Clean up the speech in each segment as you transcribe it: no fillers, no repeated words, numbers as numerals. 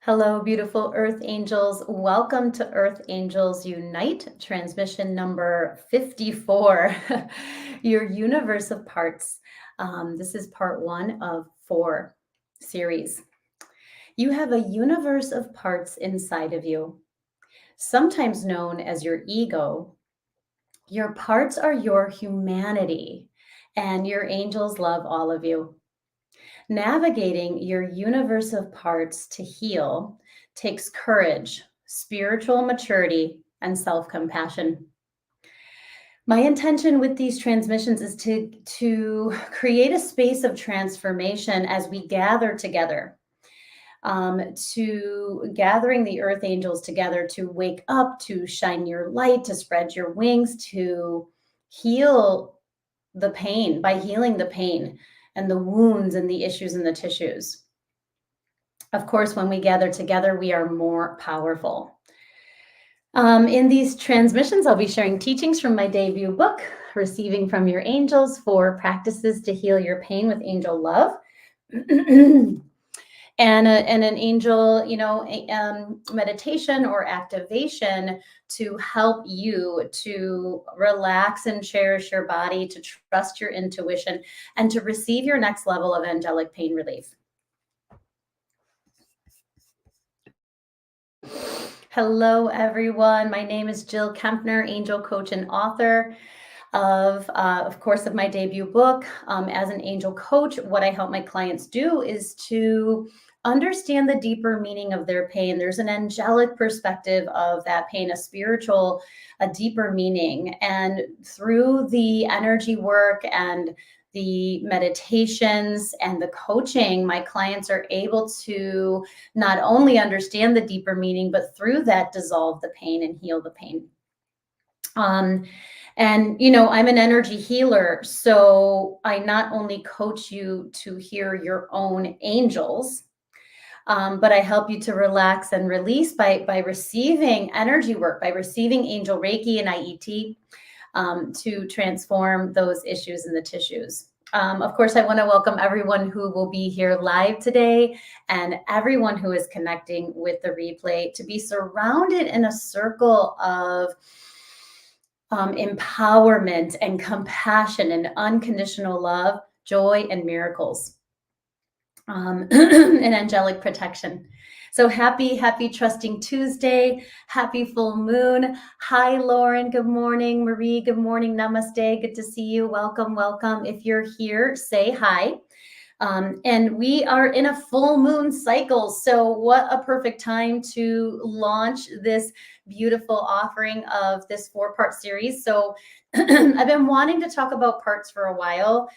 Hello, beautiful Earth Angels. Welcome to Earth Angels Unite, transmission number 54, your universe of parts. This is part one of four series. You have a universe of parts inside of you, sometimes known as your ego. Your parts are your humanity, and your angels love all of you. Navigating your universe of parts to heal takes courage, spiritual maturity, and self compassion. My intention with these transmissions is to create a space of transformation as we gather together, to gathering the earth angels together to wake up, to shine your light, to spread your wings, to heal the pain by healing the pain and the wounds and the issues in the tissues. Of course, when we gather together, we are more powerful. In these transmissions, I'll be sharing teachings from my debut book, Receiving from Your Angels, for practices to heal your pain with angel love. and an angel, meditation or activation to help you to relax and cherish your body, to trust your intuition, and to receive your next level of angelic pain relief. Hello, everyone. My name is Jill Kempner, angel coach and author of course, of my debut book. As an angel coach, what I help my clients do is to understand the deeper meaning of their pain. There's an angelic perspective of that pain, a deeper meaning. And through the energy work and the meditations and the coaching, my clients are able to not only understand the deeper meaning, but through that dissolve the pain and heal the pain. I'm an energy healer, so I not only coach you to hear your own angels, but I help you to relax and release by receiving energy work, by receiving angel Reiki and IET, to transform those issues in the tissues. Of course, I want to welcome everyone who will be here live today and everyone who is connecting with the replay to be surrounded in a circle of empowerment and compassion and unconditional love, joy, and miracles, and angelic protection. So happy Trusting Tuesday. Happy full moon. Hi, Lauren. Good morning. Marie, good morning. Namaste. Good to see you. Welcome. If you're here, say hi. And we are in a full moon cycle. So what a perfect time to launch this beautiful offering of this 4-part series. So I've been wanting to talk about parts for a while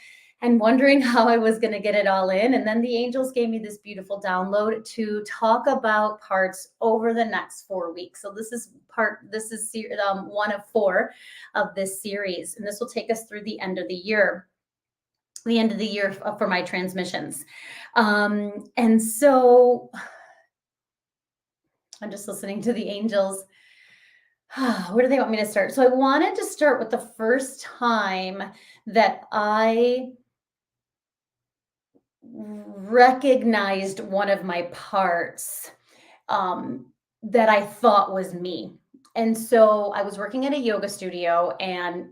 and wondering how I was going to get it all in. And then the angels gave me this beautiful download to talk about parts over the next 4 weeks. So this is one of 4 of this series. And this will take us through the end of the year for my transmissions. And so I'm just listening to the angels. Where do they want me to start? So I wanted to start with the first time that I recognized one of my parts that I thought was me. And so I was working at a yoga studio, and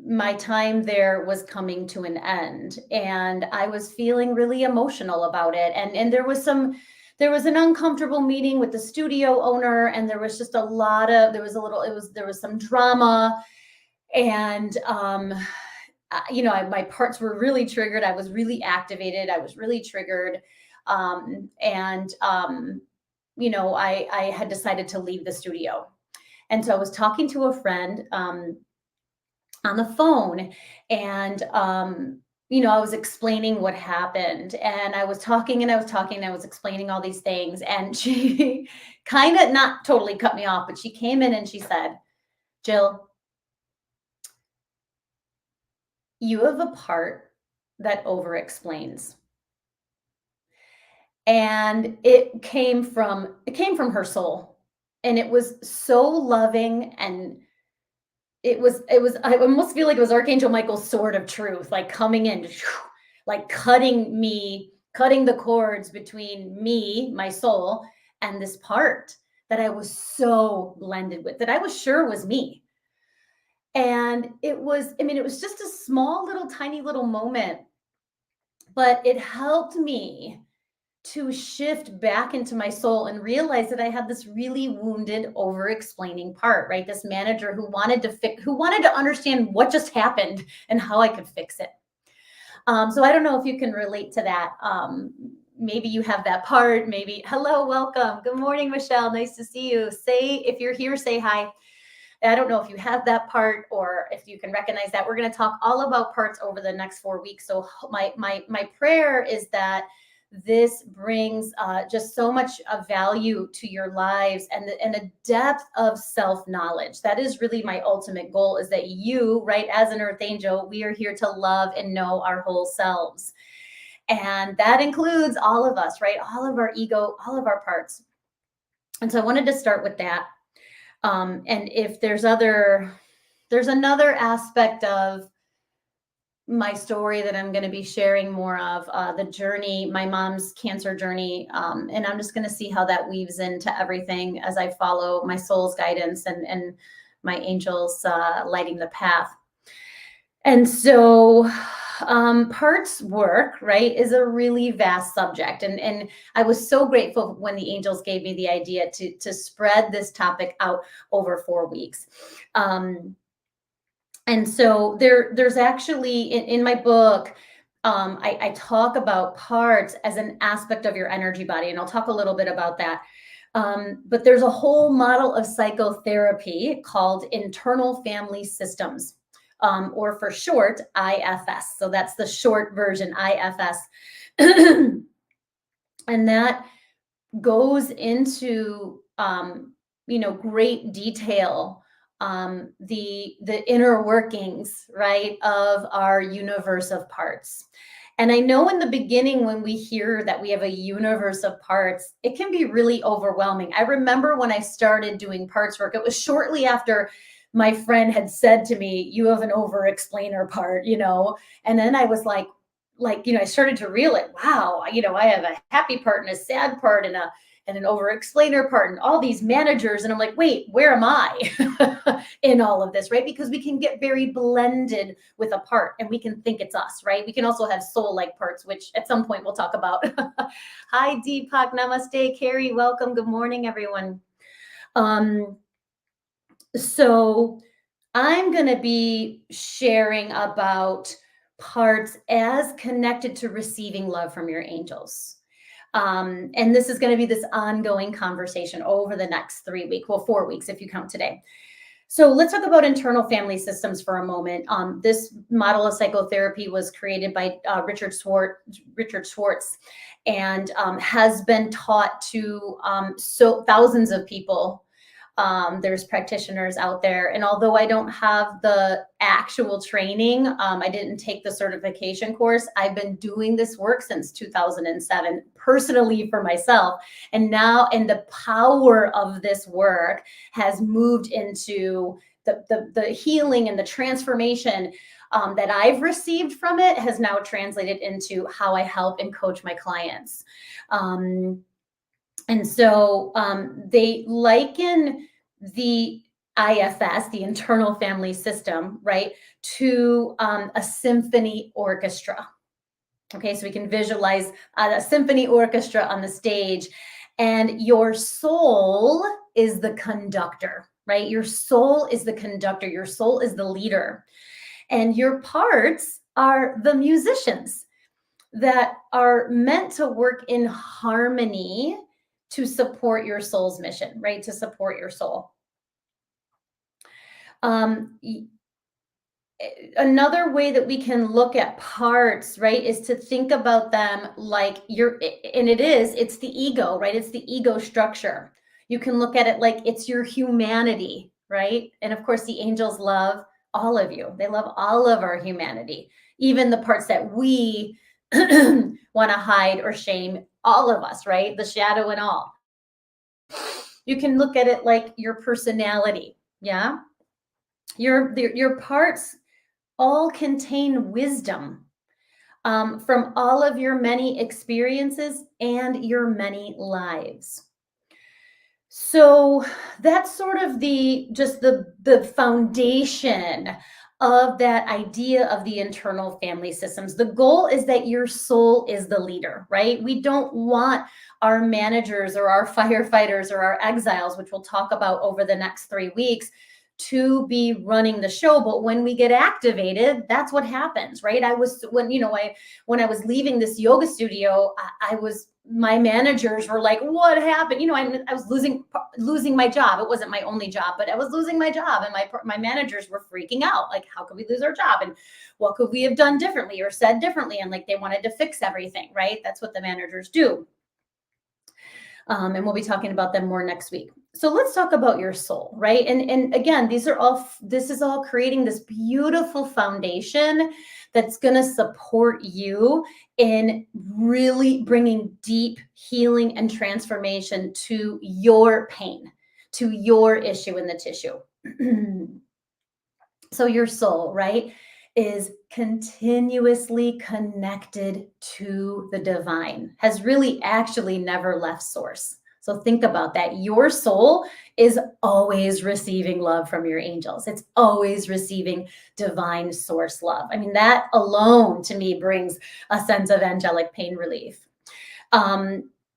my time there was coming to an end, and I was feeling really emotional about it. And there was an uncomfortable meeting with the studio owner, and there was some drama, and my parts were really triggered. I was really activated. I was really triggered. I had decided to leave the studio. And so I was talking to a friend on the phone, and I was explaining what happened, and I was talking and I was explaining all these things, and she kind of, not totally cut me off, but she came in and she said, "Jill, you have a part that over explains." And it came from her soul, and it was so loving, and I almost feel like it was Archangel Michael's sword of truth, like coming in, like cutting me cutting the cords between me, my soul, and this part that I was so blended with, that I was sure was me. And it was, I mean, it was just a small little tiny little moment, but it helped me to shift back into my soul and realize that I had this really wounded, over explaining part, right? This manager who wanted to understand what just happened and how I could fix it. So I don't know if you can relate to that. Maybe you have that part. Maybe, hello, welcome. Good morning, Michelle. Nice to see you. If you're here, say hi. I don't know if you have that part or if you can recognize that. We're going to talk all about parts over the next 4 weeks. So my prayer is that this brings just so much value to your lives and a depth of self-knowledge. That is really my ultimate goal, is that you, right, as an earth angel, we are here to love and know our whole selves. And that includes all of us, right? All of our ego, all of our parts. And so I wanted to start with that. And if there's another aspect of my story that I'm going to be sharing more of, the journey, my mom's cancer journey. And I'm just going to see how that weaves into everything as I follow my soul's guidance and my angels lighting the path. And so parts work, right, is a really vast subject. And I was so grateful when the angels gave me the idea to spread this topic out over 4 weeks. And so there's actually in my book, I talk about parts as an aspect of your energy body, and I'll talk a little bit about that. But there's a whole model of psychotherapy called internal family systems, or for short, IFS. So that's the short version, IFS. And that goes into, great detail, the inner workings, right, of our universe of parts. And I know in the beginning, when we hear that we have a universe of parts, it can be really overwhelming. I remember when I started doing parts work, it was shortly after my friend had said to me, "You have an over explainer part," and then I was like, I started to realize, wow, I have a happy part and a sad part and an over explainer part and all these managers. And I'm like, wait, where am I in all of this, right? Because we can get very blended with a part and we can think it's us, right? We can also have soul-like parts, which at some point we'll talk about. Hi, Deepak. Namaste. Carrie, welcome. Good morning, everyone. So I'm going to be sharing about parts as connected to receiving love from your angels. And this is going to be this ongoing conversation over the next 3 weeks, 4 weeks, if you count today. So let's talk about internal family systems for a moment. This model of psychotherapy was created by Richard Schwartz, and has been taught to thousands of people. There's practitioners out there. And although I don't have the actual training, I didn't take the certification course. I've been doing this work since 2007, personally for myself. And the power of this work has moved into the healing and the transformation that I've received from it has now translated into how I help and coach my clients. And so they liken the IFS, the internal family system, right, to a symphony orchestra. Okay, so we can visualize a symphony orchestra on the stage, and your soul is the conductor, right? Your soul is the conductor. Your soul is the leader. And your parts are the musicians that are meant to work in harmony to support your soul's mission, right? To support your soul. Another way that we can look at parts, right, is to think about them like it's the ego, right? It's the ego structure. You can look at it like it's your humanity, right? And of course, the angels love all of you. They love all of our humanity, even the parts that we want to hide or shame, all of us, right? The shadow and all. You can look at it like your personality. Yeah. Your parts all contain wisdom. from all of your many experiences and your many lives. So that's sort of the foundation of that idea of the internal family systems. The goal is that your soul is the leader, right? We don't want our managers or our firefighters or our exiles, which we'll talk about over the next 3 weeks, to be running the show. But when we get activated, that's what happens, right? When I was leaving this yoga studio, I was my managers were like, what happened? I was losing my job. It wasn't my only job, but I was losing my job, and my managers were freaking out, like, how could we lose our job, and what could we have done differently or said differently, and like they wanted to fix everything, right? That's what the managers do. And we'll be talking about them more next week. So let's talk about your soul, right? And again, this is all creating this beautiful foundation that's going to support you in really bringing deep healing and transformation to your pain, to your issue in the tissue. So your soul, right, is continuously connected to the divine, has really actually never left source. So think about that. Your soul is always receiving love from your angels. It's always receiving divine source love. I mean, that alone to me brings a sense of angelic pain relief.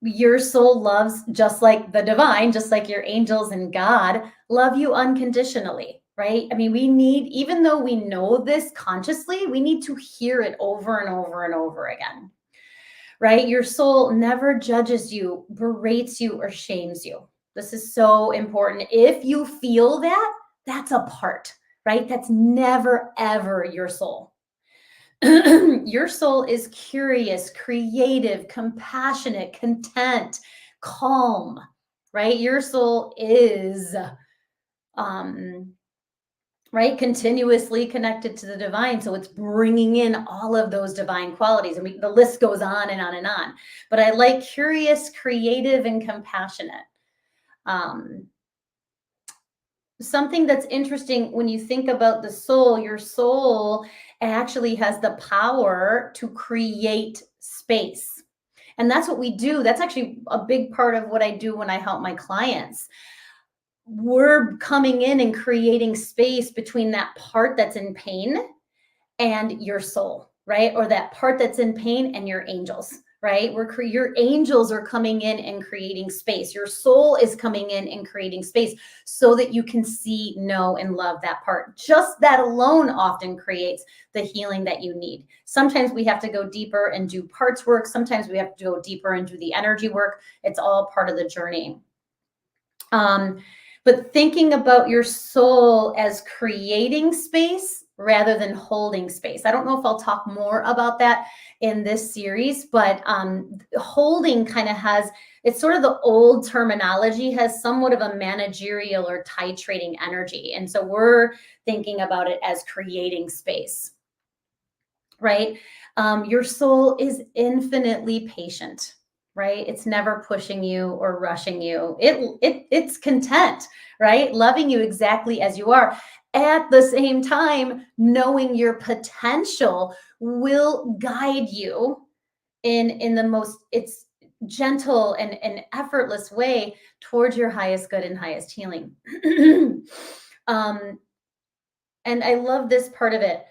Your soul loves just like the divine, just like your angels and God love you unconditionally, right? I mean, even though we know this consciously, we need to hear it over and over and over again, right? Your soul never judges you, berates you, or shames you. This is so important. If you feel that, that's a part, right? That's never, ever your soul. Your soul is curious, creative, compassionate, content, calm, right? Your soul is right, continuously connected to the divine, so it's bringing in all of those divine qualities, and the list goes on and on and on. But I like curious, creative, and compassionate. Something that's interesting when you think about the soul, your soul actually has the power to create space. And that's what we do. That's actually a big part of what I do when I help my clients. We're coming in and creating space between that part that's in pain and your soul, right? Or that part that's in pain and your angels, right? Your angels are coming in and creating space. Your soul is coming in and creating space so that you can see, know, and love that part. Just that alone often creates the healing that you need. Sometimes we have to go deeper and do parts work. Sometimes we have to go deeper and do the energy work. It's all part of the journey. But thinking about your soul as creating space rather than holding space. I don't know if I'll talk more about that in this series, but holding kind of it's sort of the old terminology, has somewhat of a managerial or titrating energy. And so we're thinking about it as creating space, right? Your soul is infinitely patient, right? It's never pushing you or rushing you. It's content, right? Loving you exactly as you are. At the same time, knowing your potential will guide you in the most gentle and effortless way towards your highest good and highest healing. And I love this part of it.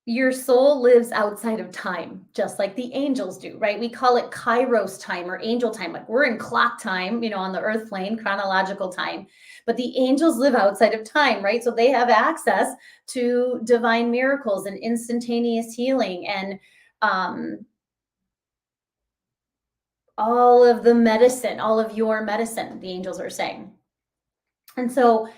Your soul lives outside of time, just like the angels do, right? We call it Kairos time or angel time. Like we're in clock time, on the earth plane, chronological time. But the angels live outside of time, right? So they have access to divine miracles and instantaneous healing and all of the medicine, all of your medicine, the angels are saying. And so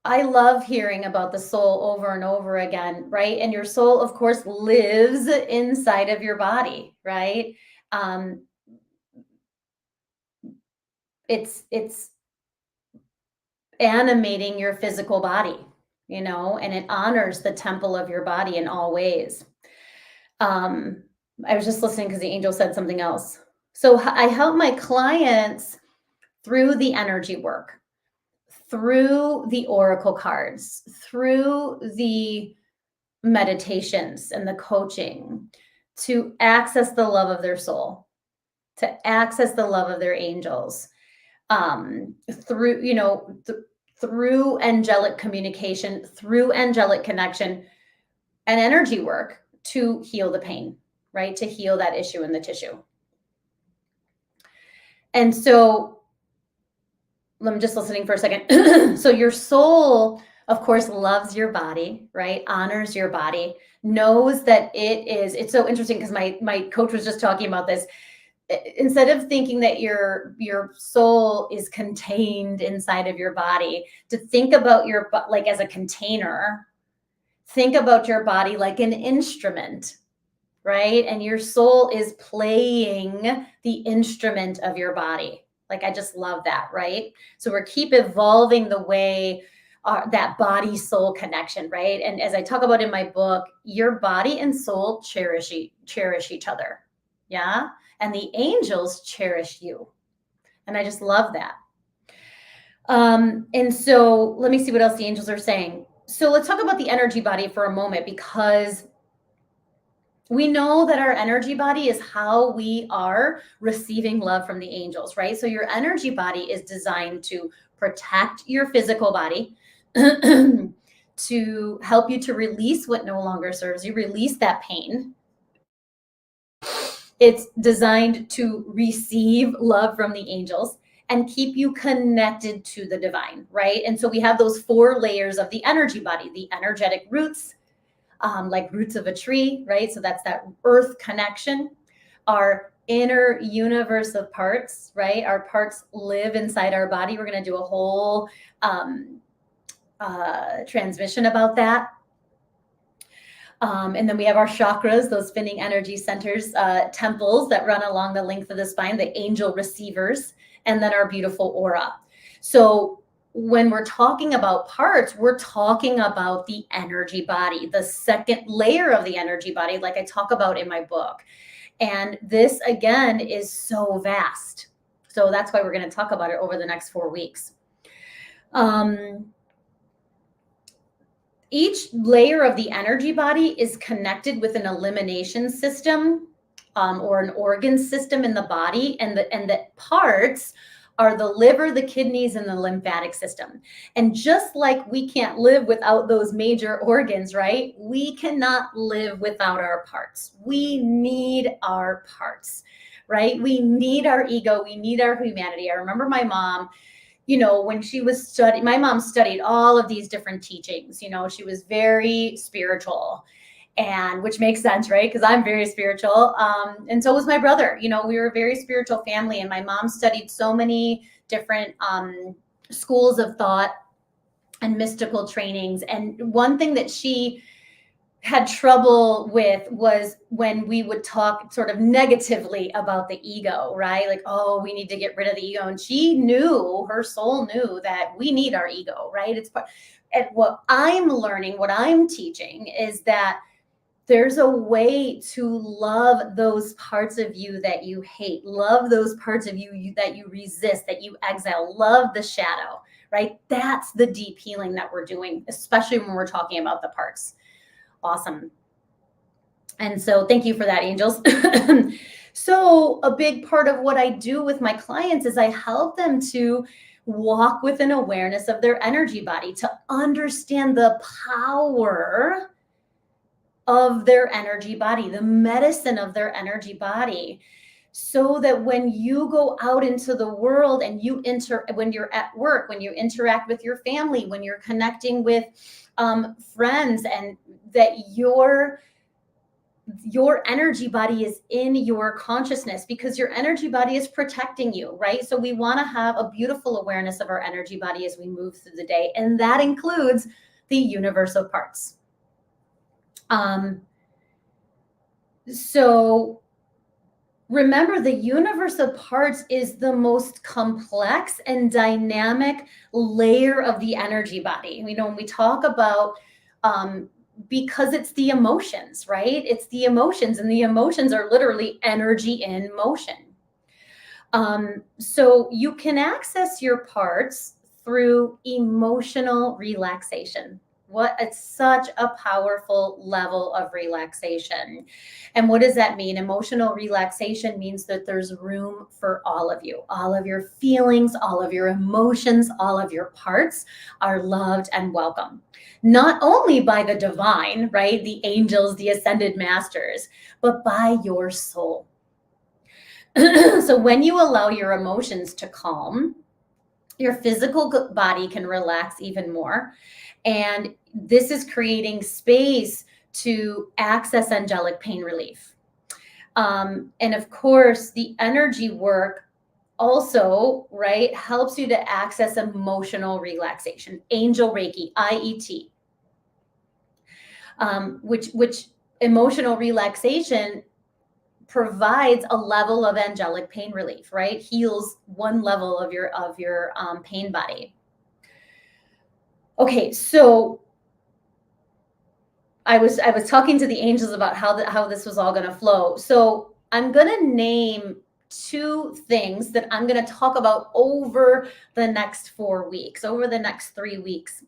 I love hearing about the soul over and over again, right? And your soul, of course, lives inside of your body, right? It's animating your physical body, and it honors the temple of your body in all ways. I was just listening because the angel said something else. So I help my clients through the energy work, through the oracle cards, through the meditations and the coaching to access the love of their soul, to access the love of their angels, through, through angelic communication, through angelic connection and energy work to heal the pain, right? To heal that issue in the tissue. And so I'm just listening for a second. So your soul, of course, loves your body, right? Honors your body, knows that it's so interesting because my coach was just talking about this. Instead of thinking that your soul is contained inside of your body, to think about your like as a container, think about your body like an instrument, right? And your soul is playing the instrument of your body. Like, I just love that, right? So we're keep evolving the way that body soul connection, right? And as I talk about in my book, your body and soul cherish each other. Yeah. And the angels cherish you. And I just love that. And so let me see what else the angels are saying. So let's talk about the energy body for a moment, because we know that our energy body is how we are receiving love from the angels, right? So your energy body is designed to protect your physical body, to help you to release what no longer serves you, release that pain. It's designed to receive love from the angels and keep you connected to the divine, right? And so we have those 4 layers of the energy body: the energetic roots, like roots of a tree, right? So that's that earth connection. Our inner universe of parts, right? Our parts live inside our body. We're going to do a whole transmission about that. And then we have our chakras, those spinning energy centers, temples that run along the length of the spine, the angel receivers, and then our beautiful aura. So when we're talking about parts, we're talking about the energy body, the second layer of the energy body, like I talk about in my book. And this, again, is so vast. So that's why we're going to talk about it over the next 4 weeks. Each layer of the energy body is connected with an elimination system, or an organ system in the body, and the parts are the liver, the kidneys, and the lymphatic system. And just like we can't live without those major organs, right? We cannot live without our parts. We need our parts, right? We need our ego. We need our humanity. I remember my mom, when she was studying, my mom studied all of these different teachings. She was very spiritual, and which makes sense, right? Because I'm very spiritual. And so was my brother. We were a very spiritual family, and my mom studied so many different schools of thought and mystical trainings. And one thing that she had trouble with was when we would talk sort of negatively about the ego, right? Like, oh, we need to get rid of the ego. And her soul knew that we need our ego, right? And what I'm learning, what I'm teaching is that there's a way to love those parts of you that you hate, love those parts of you that you resist, that you exile, love the shadow, right? That's the deep healing that we're doing, especially when we're talking about the parts. Awesome. And so thank you for that, angels. So a big part of what I do with my clients is I help them to walk with an awareness of their energy body, to understand the power of their energy body, the medicine of their energy body, so that when you go out into the world and when you're at work, when you interact with your family, when you're connecting with friends, and that your energy body is in your consciousness, because your energy body is protecting you, right? So we want to have a beautiful awareness of our energy body as we move through the day. And that includes the universe of parts. So remember, the universe of parts is the most complex and dynamic layer of the energy body. When we talk about, because it's the emotions, right? It's the emotions, and the emotions are literally energy in motion. So you can access your parts through emotional relaxation. It's such a powerful level of relaxation. And what does that mean? Emotional relaxation means that there's room for all of you. All of your feelings, all of your emotions, all of your parts are loved and welcome. Not only by the divine, right? The angels, the ascended masters, but by your soul. So when you allow your emotions to calm, your physical body can relax even more. And this is creating space to access angelic pain relief. And of course, the energy work also, right, helps you to access emotional relaxation. Angel Reiki, IET, which emotional relaxation provides a level of angelic pain relief, right? Heals one level of your pain body. Okay, so I was talking to the angels about how this was all going to flow. So I'm going to name 2 things that I'm going to talk about over the next 4 weeks, over the next 3 weeks.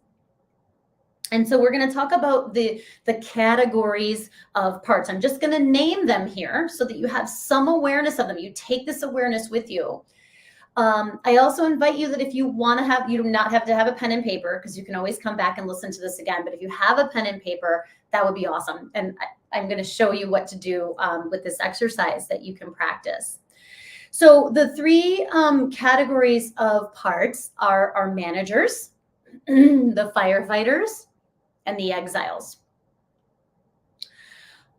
And so we're going to talk about the categories of parts. I'm just going to name them here so that you have some awareness of them. You take this awareness with you. I also invite you that if you want to have, you do not have to have a pen and paper, because you can always come back and listen to this again. But if you have a pen and paper, that would be awesome. And I'm going to show you what to do with this exercise that you can practice. So the 3 categories of parts are our managers, the firefighters, and the exiles.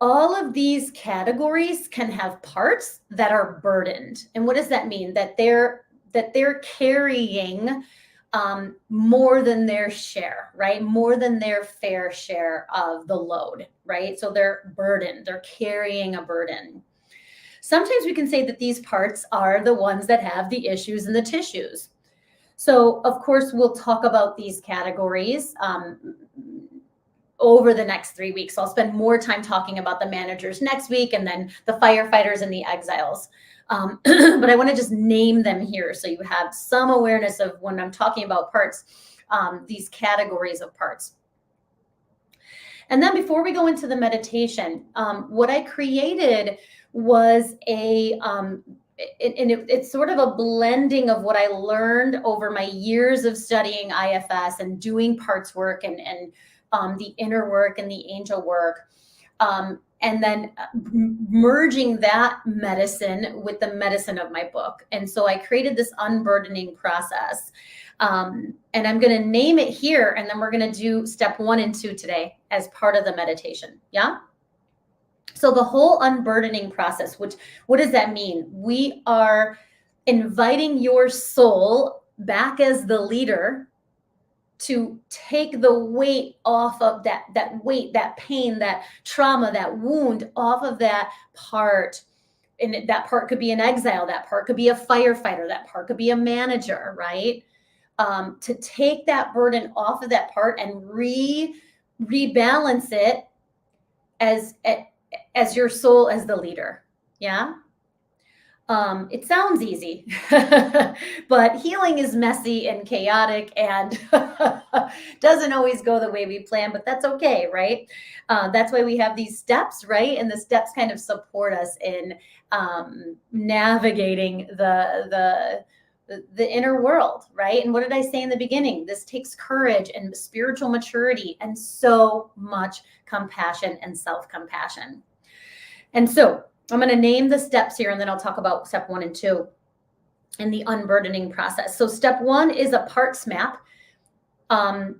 All of these categories can have parts that are burdened. And what does that mean? That they're carrying more than their share, right? More than their fair share of the load, right? So they're burdened, they're carrying a burden. Sometimes we can say that these parts are the ones that have the issues in the tissues. So of course, we'll talk about these categories over the next 3 weeks. So I'll spend more time talking about the managers next week, and then the firefighters and the exiles. But I want to just name them here so you have some awareness of when I'm talking about parts, these categories of parts. And then before we go into the meditation, what I created was it's sort of a blending of what I learned over my years of studying IFS and doing parts work and the inner work and the angel work, and then merging that medicine with the medicine of my book. And so I created this unburdening process, and I'm going to name it here, and then we're going to do step 1 and 2 today as part of the meditation. Yeah. So the whole unburdening process, what does that mean? We are inviting your soul back as the leader to take the weight off of that weight, that pain, that trauma, that wound off of that part. And that part could be an exile, that part could be a firefighter, that part could be a manager, right? To take that burden off of that part and rebalance it as your soul as the leader. Yeah. It sounds easy, but healing is messy and chaotic and doesn't always go the way we plan, but that's okay, right? That's why we have these steps, right? And the steps kind of support us in navigating the inner world, right? And what did I say in the beginning? This takes courage and spiritual maturity and so much compassion and self-compassion. And so I'm going to name the steps here, and then I'll talk about step 1 and 2 in the unburdening process. So step 1 is a parts map and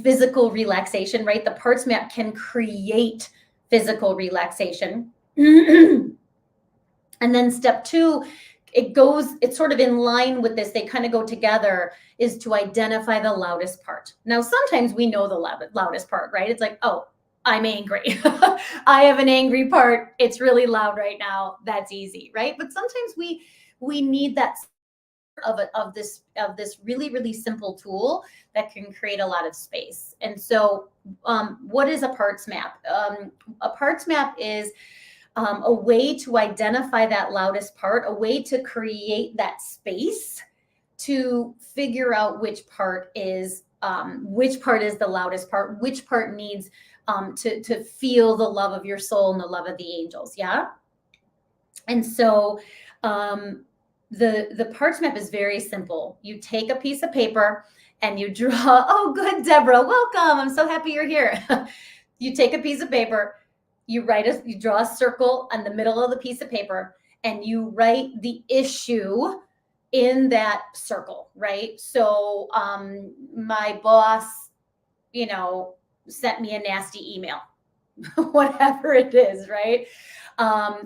physical relaxation, right? The parts map can create physical relaxation. And then step 2, it's sort of in line with this, they kind of go together, is to identify the loudest part. Now, sometimes we know the loudest part, right? It's like, oh, I'm angry. I have an angry part. It's really loud right now. That's easy, right? But sometimes we need that of this really, really simple tool that can create a lot of space. And so what is a parts map? A parts map is a way to identify that loudest part, a way to create that space to figure out which part is which part is the loudest part, which part needs to feel the love of your soul and the love of the angels. Yeah. And so the parts map is very simple. You take a piece of paper and you draw. Oh, good, Deborah. Welcome. I'm so happy you're here. You take a piece of paper, you draw a circle on the middle of the piece of paper, and you write the issue in that circle, right? So my boss, sent me a nasty email, whatever it is, right?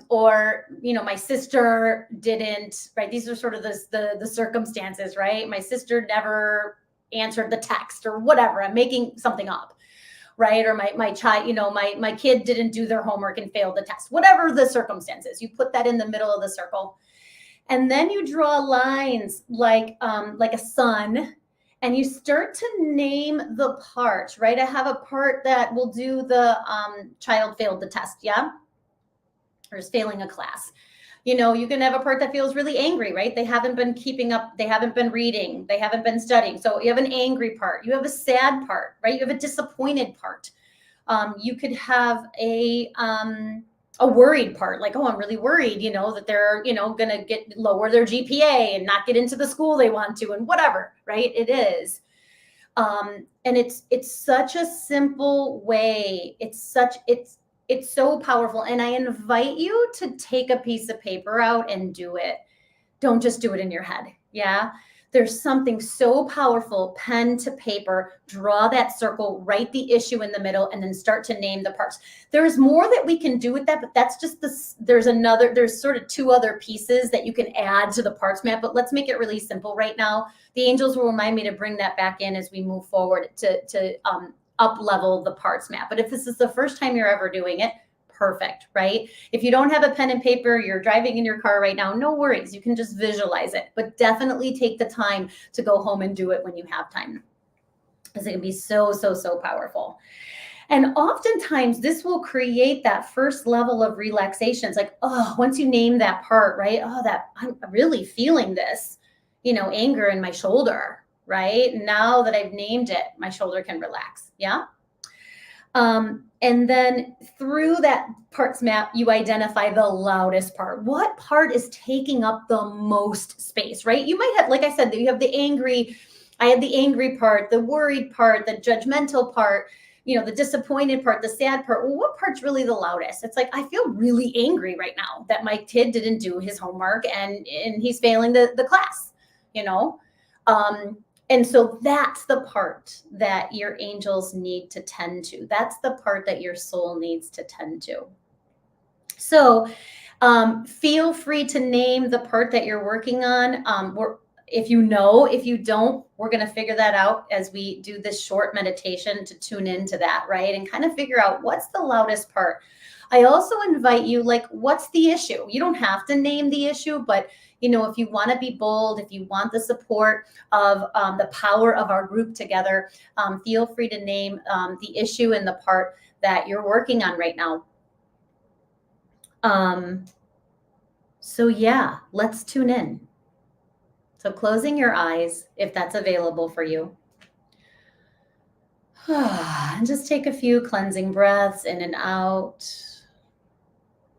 Or my sister didn't, right? These are sort of the circumstances, right? My sister never answered the text or whatever. I'm making something up, right? Or my child, my kid didn't do their homework and failed the test. Whatever the circumstances, you put that in the middle of the circle, and then you draw lines like a sun. And you start to name the part, right? I have a part that will do the child failed the test, yeah? Or is failing a class. You can have a part that feels really angry, right? They haven't been keeping up. They haven't been reading. They haven't been studying. So you have an angry part. You have a sad part, right? You have a disappointed part. You could have a worried part, like, oh, I'm really worried, that they're, going to lower their GPA and not get into the school they want to, and whatever, right? It is. And it's such a simple way. It's so powerful. And I invite you to take a piece of paper out and do it. Don't just do it in your head. Yeah. There's something so powerful, pen to paper, draw that circle, write the issue in the middle, and then start to name the parts. There's more that we can do with that, but that's just there's sort of two other pieces that you can add to the parts map, but let's make it really simple right now. The angels will remind me to bring that back in as we move forward to up level the parts map. But if this is the first time you're ever doing it, perfect, right? If you don't have a pen and paper, you're driving in your car right now, no worries. You can just visualize it, but definitely take the time to go home and do it when you have time, because it can be so, so, so powerful. And oftentimes this will create that first level of relaxation. It's like, oh, once you name that part, right? Oh, that I'm really feeling this, anger in my shoulder, right? Now that I've named it, my shoulder can relax. Yeah. And then through that parts map, you identify the loudest part. What part is taking up the most space, right? You might have, like I said, you have I had the angry part, the worried part, the judgmental part, the disappointed part, the sad part. Well, what part's really the loudest? It's like, I feel really angry right now that my kid didn't do his homework and he's failing the class, and so that's the part that your angels need to tend to. That's the part that your soul needs to tend to. So feel free to name the part that you're working on. If you don't, we're going to figure that out as we do this short meditation to tune into that, right? And kind of figure out what's the loudest part. I also invite you, what's the issue? You don't have to name the issue, but if you want to be bold, if you want the support of the power of our group together, feel free to name the issue and the part that you're working on right now. So yeah, let's tune in. So closing your eyes, if that's available for you. And just take a few cleansing breaths in and out.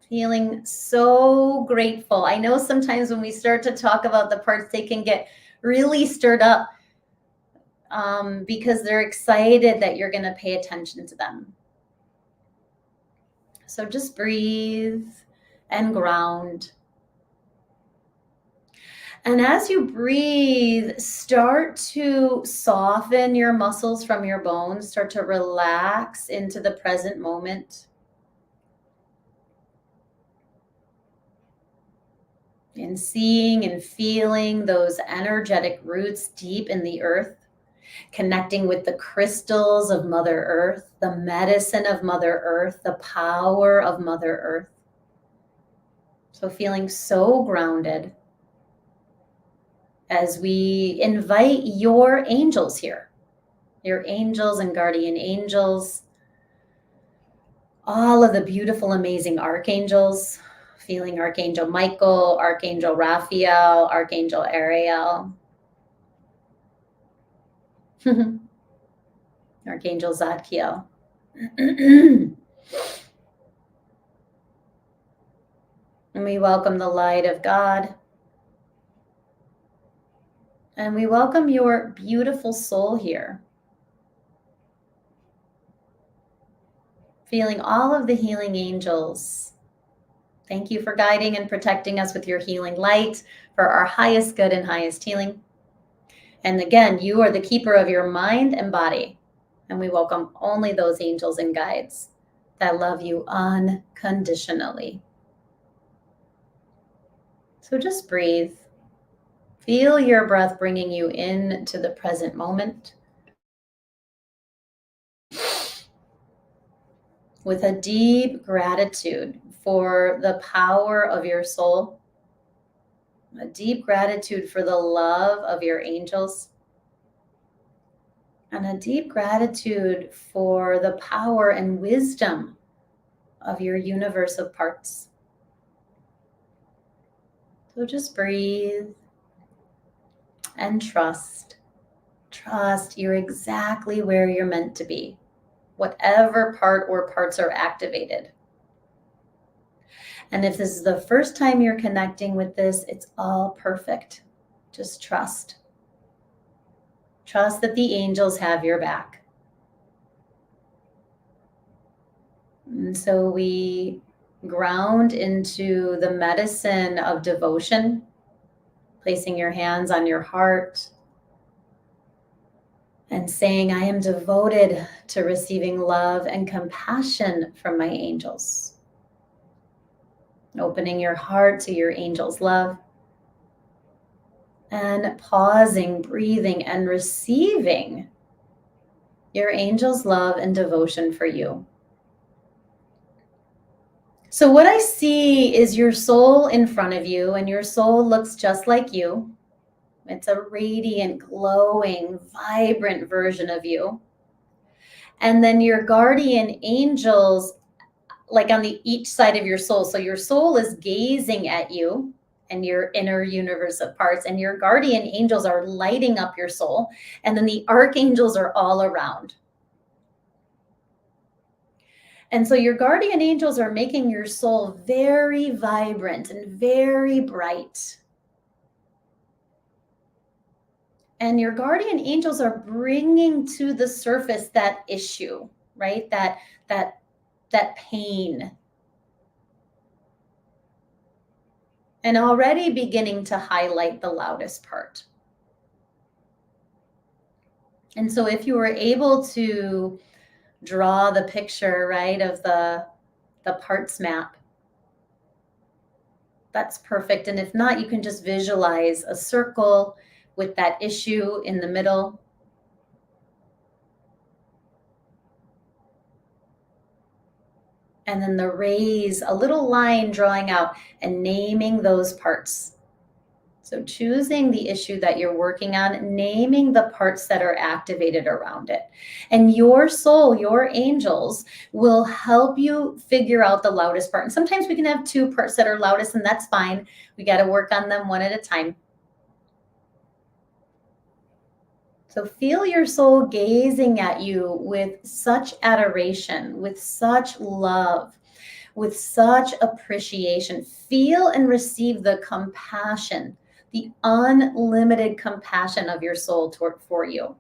Feeling so grateful. I know sometimes when we start to talk about the parts, they can get really stirred up because they're excited that you're going to pay attention to them. So just breathe and ground. And as you breathe, start to soften your muscles from your bones, start to relax into the present moment. And seeing and feeling those energetic roots deep in the earth, connecting with the crystals of Mother Earth, the medicine of Mother Earth, the power of Mother Earth. So feeling so grounded as we invite your angels here, your angels and guardian angels, all of the beautiful, amazing archangels, feeling Archangel Michael, Archangel Raphael, Archangel Ariel. Archangel Zadkiel. And we welcome the light of God. And we welcome your beautiful soul here. Feeling all of the healing angels. Thank you for guiding and protecting us with your healing light for our highest good and highest healing. And again, you are the keeper of your mind and body. And we welcome only those angels and guides that love you unconditionally. So just breathe. Feel your breath bringing you into the present moment with a deep gratitude for the power of your soul, a deep gratitude for the love of your angels, and a deep gratitude for the power and wisdom of your universe of parts. So just breathe and trust. Trust you're exactly where you're meant to be, whatever part or parts are activated. And if this is the first time you're connecting with this, it's all perfect. Just trust. Trust that the angels have your back. And so we ground into the medicine of devotion, placing your hands on your heart and saying, I am devoted to receiving love and compassion from my angels. Opening your heart to your angels' love and pausing, breathing, and receiving your angels' love and devotion for you. So what I see is your soul in front of you, and your soul looks just like you. It's a radiant, glowing, vibrant version of you. And then your guardian angels, like on each side of your soul. So your soul is gazing at you and your inner universe of parts, and your guardian angels are lighting up your soul. And then the archangels are all around. And so your guardian angels are making your soul very vibrant and very bright. And your guardian angels are bringing to the surface that issue, right? That pain. And already beginning to highlight the loudest part. And so if you were able to draw the picture, right, of the parts map, that's perfect. And if not, you can just visualize a circle with that issue in the middle. And then the rays, a little line drawing out and naming those parts. So choosing the issue that you're working on, naming the parts that are activated around it. And your soul, your angels will help you figure out the loudest part. And sometimes we can have two parts that are loudest, and that's fine. We got to work on them one at a time. So feel your soul gazing at you with such adoration, with such love, with such appreciation. Feel and receive the compassion, the unlimited compassion of your soul for you.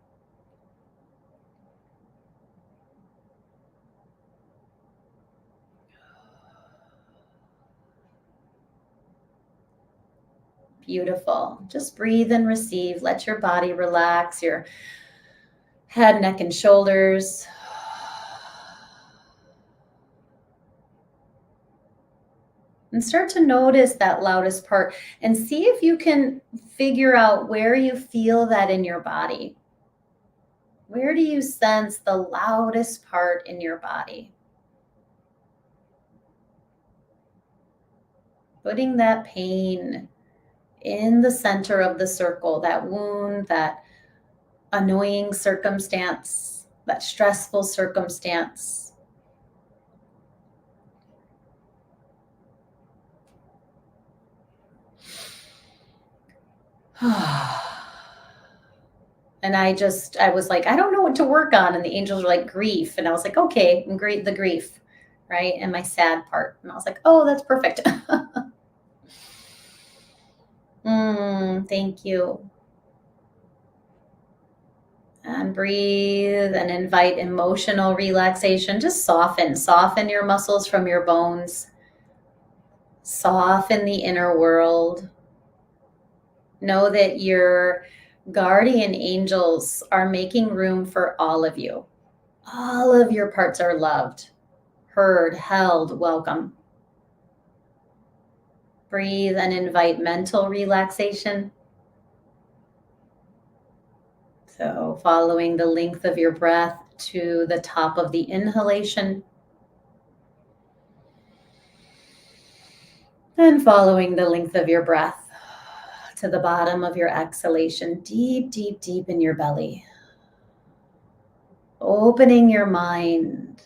Beautiful. Just breathe and receive. Let your body relax, your head, neck, and shoulders. And start to notice that loudest part and see if you can figure out where you feel that in your body. Where do you sense the loudest part in your body? Putting that pain in the center of the circle, that wound, that annoying circumstance, that stressful circumstance. And I was like, I don't know what to work on. And the angels were like, grief. And I was like, okay, the grief, right? And my sad part. And I was like, oh, that's perfect. Thank you. And breathe and invite emotional relaxation. Just soften your muscles from your bones. Soften the inner world. Know that your guardian angels are making room for all of you. All of your parts are loved, heard, held, welcome. Breathe and invite mental relaxation. So following the length of your breath to the top of the inhalation and following the length of your breath to the bottom of your exhalation, deep, deep, deep in your belly. Opening your mind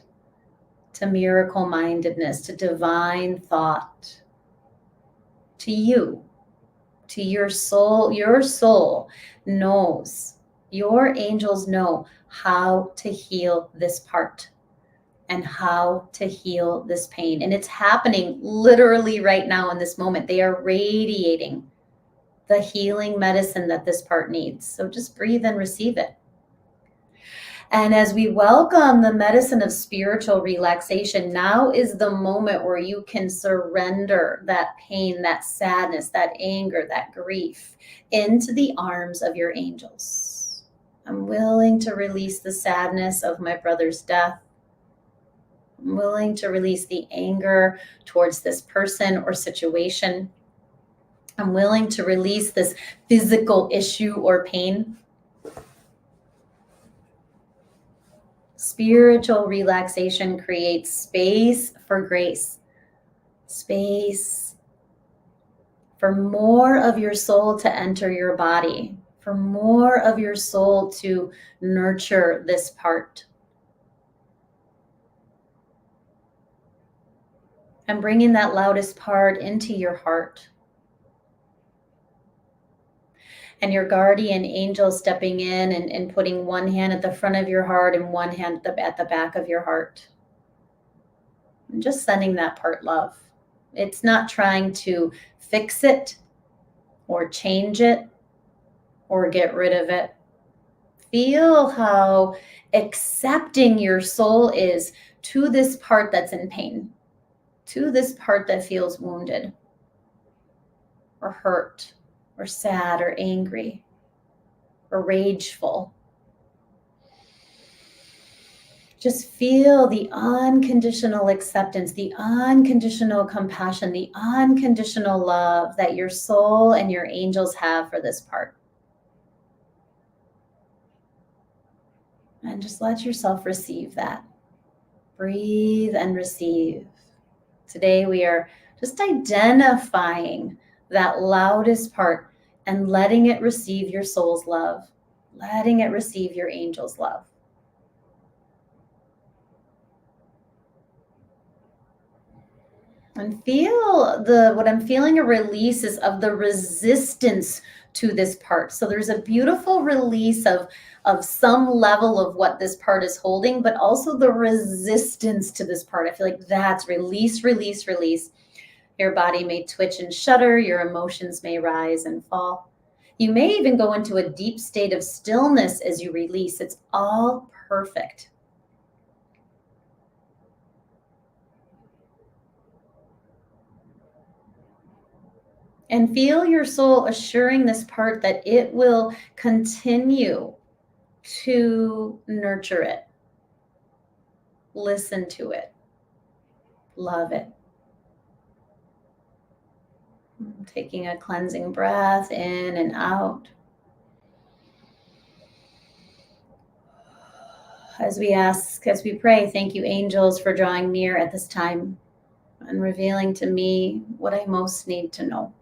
to miracle mindedness, to divine thought, to you, to your soul. Your soul knows, your angels know how to heal this part and how to heal this pain. And it's happening literally right now in this moment. They are radiating the healing medicine that this part needs. So just breathe and receive it. And as we welcome the medicine of spiritual relaxation, now is the moment where you can surrender that pain, that sadness, that anger, that grief into the arms of your angels. I'm willing to release the sadness of my brother's death. I'm willing to release the anger towards this person or situation. I'm willing to release this physical issue or pain. Spiritual relaxation creates space for grace, space for more of your soul to enter your body, for more of your soul to nurture this part. And bringing that loudest part into your heart. And your guardian angel stepping in and putting one hand at the front of your heart and one hand at the back of your heart. And just sending that part love. It's not trying to fix it or change it or get rid of it. Feel how accepting your soul is to this part that's in pain, to this part that feels wounded or hurt or sad or angry or rageful. Just feel the unconditional acceptance, the unconditional compassion, the unconditional love that your soul and your angels have for this part. And just let yourself receive that. Breathe and receive. Today we are just identifying that loudest part and letting it receive your soul's love, letting it receive your angel's love. And feel what I'm feeling a release is of the resistance to this part. So there's a beautiful release of some level of what this part is holding, but also the resistance to this part. I feel like that's release, release, release. Your body may twitch and shudder. Your emotions may rise and fall. You may even go into a deep state of stillness as you release. It's all perfect. And feel your soul assuring this part that it will continue to nurture it, listen to it, love it. Taking a cleansing breath in and out. As we pray, thank you, angels, for drawing near at this time and revealing to me what I most need to know.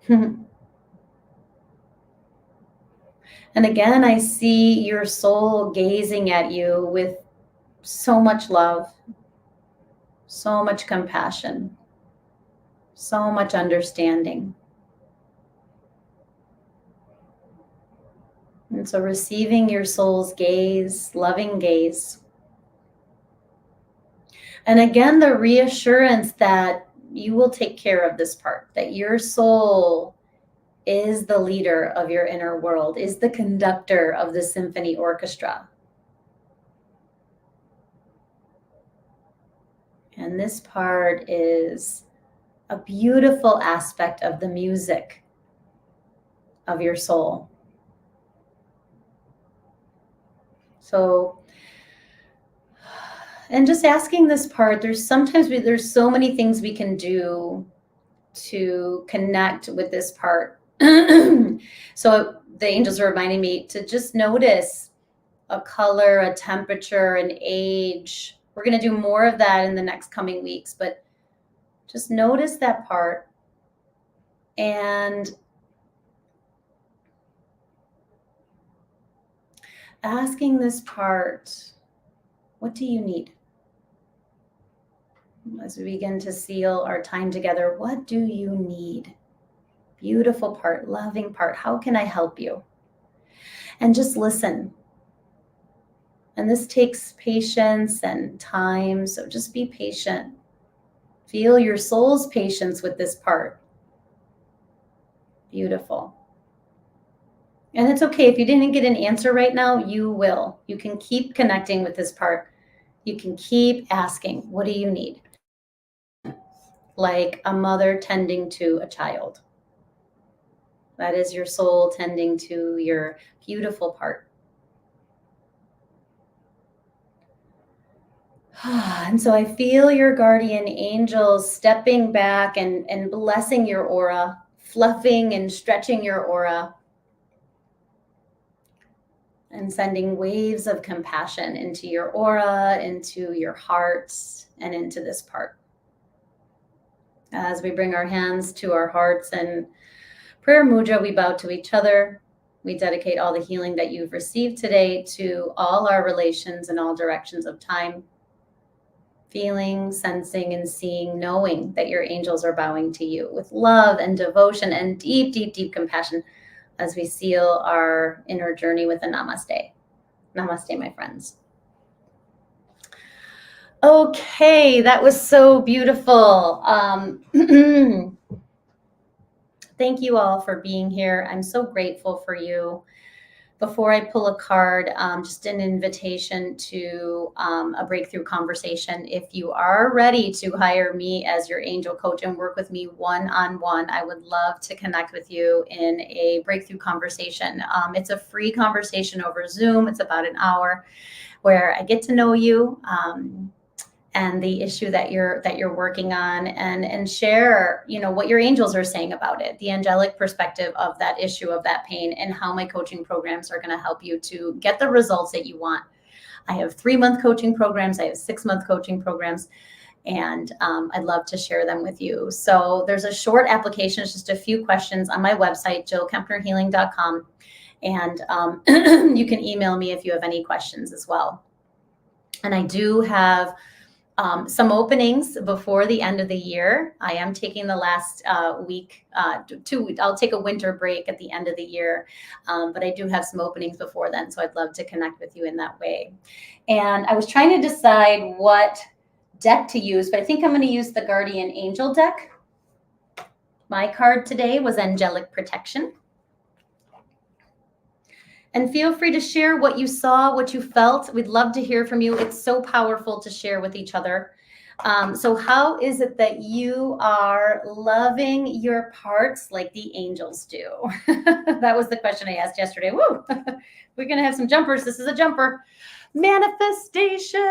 And again, I see your soul gazing at you with so much love, so much compassion, so much understanding. And so receiving your soul's gaze, loving gaze. And again, the reassurance that you will take care of this part, that your soul is the leader of your inner world, is the conductor of the symphony orchestra. And this part is a beautiful aspect of the music of your soul. So, and just asking this part, there's so many things we can do to connect with this part. So the angels are reminding me to just notice a color, a temperature, an age. We're going to do more of that in the next coming weeks, but just notice that part and asking this part, what do you need? As we begin to seal our time together, what do you need? Beautiful part, loving part. How can I help you? And just listen. And this takes patience and time, so just be patient. Feel your soul's patience with this part. Beautiful. And it's okay if you didn't get an answer right now, you will. You can keep connecting with this part. You can keep asking, what do you need? Like a mother tending to a child. That is your soul tending to your beautiful part. And so I feel your guardian angels stepping back and blessing your aura, fluffing and stretching your aura, and sending waves of compassion into your aura, into your heart, and into this part. As we bring our hands to our hearts and prayer mudra, we bow to each other. We dedicate all the healing that you've received today to all our relations in all directions of time. Feeling, sensing, and seeing, knowing that your angels are bowing to you with love and devotion and deep, deep, deep compassion as we seal our inner journey with a namaste. Namaste, my friends. Okay, that was so beautiful. Thank you all for being here. I'm so grateful for you. Before I pull a card, just an invitation to a breakthrough conversation. If you are ready to hire me as your angel coach and work with me one-on-one, I would love to connect with you in a breakthrough conversation. It's a free conversation over Zoom. It's about an hour where I get to know you and the issue that you're working on, and share, what your angels are saying about it, the angelic perspective of that issue, of that pain, and how my coaching programs are going to help you to get the results that you want. I have 3-month coaching programs. I have 6-month coaching programs, and I'd love to share them with you. So there's a short application. It's just a few questions on my website, jillkempnerhealing.com. And you can email me if you have any questions as well. And I do have some openings before the end of the year. I am taking the last week, 2 weeks. I'll take a winter break at the end of the year, but I do have some openings before then, so I'd love to connect with you in that way. And I was trying to decide what deck to use, but I think I'm going to use the Guardian Angel deck. My card today was Angelic Protection. And feel free to share what you saw, what you felt. We'd love to hear from you. It's so powerful to share with each other. So how is it that you are loving your parts like the angels do? That was the question I asked yesterday. Woo! We're going to have some jumpers. This is a jumper. Manifestation.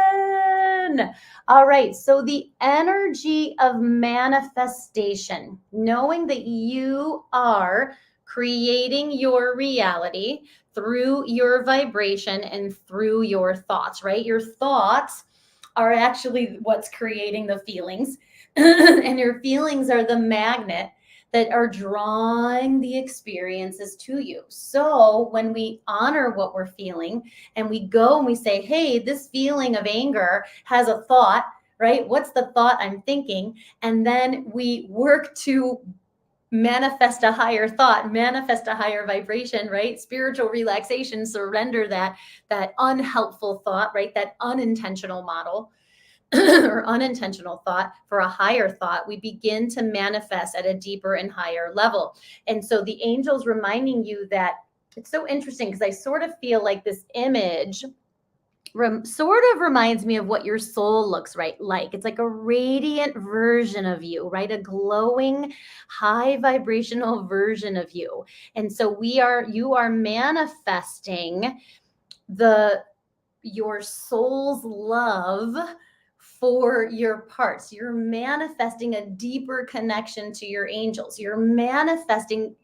All right. So the energy of manifestation, knowing that you are creating your reality through your vibration and through your thoughts, right? Your thoughts are actually what's creating the feelings, and your feelings are the magnet that are drawing the experiences to you. So when we honor what we're feeling and we go and we say, hey, this feeling of anger has a thought, right? What's the thought I'm thinking? And then we work to manifest a higher thought, manifest a higher vibration, right? Spiritual relaxation, surrender that unhelpful thought, right? That unintentional model or unintentional thought for a higher thought, we begin to manifest at a deeper and higher level. And so the angels reminding you that it's so interesting because I sort of feel like this image sort of reminds me of what your soul looks like. It's like a radiant version of you, right? A glowing, high vibrational version of you. And so you are manifesting your soul's love for your parts. You're manifesting a deeper connection to your angels. You're manifesting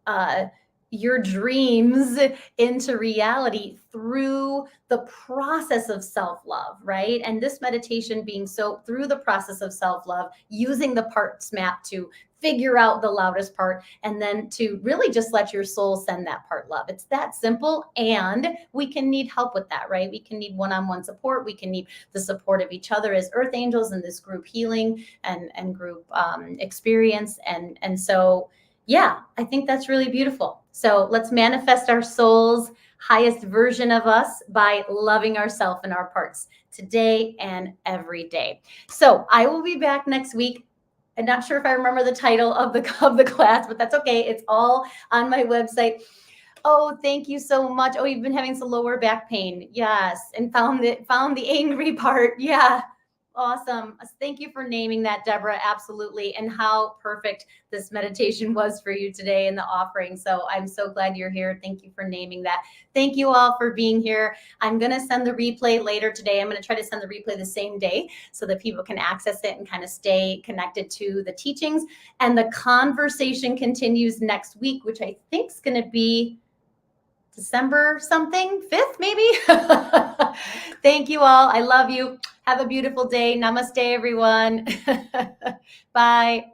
uh, your dreams into reality through the process of self-love, right? And this meditation being so through the process of self-love, using the parts map to figure out the loudest part and then to really just let your soul send that part love. It's that simple. And we can need help with that, right? We can need one-on-one support. We can need the support of each other as earth angels in this group healing and group experience. And so yeah, I think that's really beautiful. So let's manifest our soul's highest version of us by loving ourselves and our parts today and every day. So I will be back next week. I'm not sure if I remember the title of the class, but that's okay. It's all on my website. Oh, thank you so much. Oh, you've been having some lower back pain. Yes. And found the angry part. Yeah. Awesome. Thank you for naming that, Deborah. Absolutely. And how perfect this meditation was for you today in the offering. So I'm so glad you're here. Thank you for naming that. Thank you all for being here. I'm going to send the replay later today. I'm going to try to send the replay the same day so that people can access it and kind of stay connected to the teachings. And the conversation continues next week, which I think is going to be December something, 5th maybe. Thank you all. I love you. Have a beautiful day. Namaste, everyone. Bye.